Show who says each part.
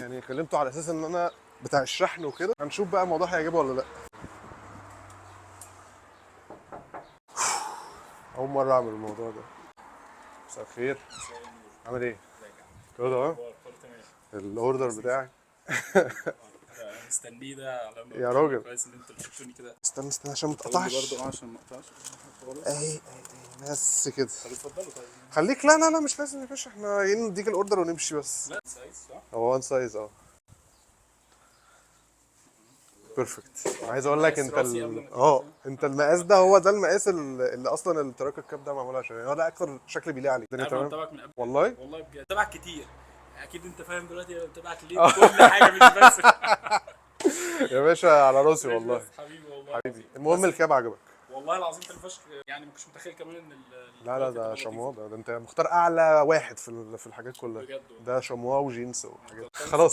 Speaker 1: يعني كلمته على اساس ان انا بتاع الشحن وكده. هنشوف بقى الموضوع هيعجبه ولا لا. اول مره اعمل الموضوع ده. مساء الخير. عامل ايه؟ كله تمام؟ الاوردر بتاعي
Speaker 2: مستنيه ده على
Speaker 1: يا راجل.
Speaker 2: كويس ان انتوا شفتوني كده.
Speaker 1: استنى عشان ما تقطعش.
Speaker 2: برضه عشان ما اقطعش
Speaker 1: اهي بس كده.
Speaker 2: طب اتفضلوا. طيب
Speaker 1: خليك. لا مش لازم يا باشا، احنا جايين نديك الاوردر ونمشي بس.
Speaker 2: لا سايز صح.
Speaker 1: هو وان سايز بيرفكت. عايز اقول لك انت انت المقاس ده هو ده المقاس اللي اصلا التراك الكاب ده معمول عشان، يعني هو ده اكتر شكل بيليق عليك. الدنيا تمام
Speaker 2: تمام من قبل.
Speaker 1: والله
Speaker 2: بجد تابعك كتير. اكيد انت فاهم دلوقتي تابعك ليه كل حاجه مش بس.
Speaker 1: يا باشا على راسي والله.
Speaker 2: حبيبي والله
Speaker 1: حبيبي. المهم الكاب عجبك؟
Speaker 2: والله العظيم كان فشخ، يعني ما كنتش متخيل كمان ان
Speaker 1: لا ده شموا. ده انت مختار اعلى واحد في الحاجات كلها.
Speaker 2: بجد
Speaker 1: ده شموا وجينز وحاجات. خلاص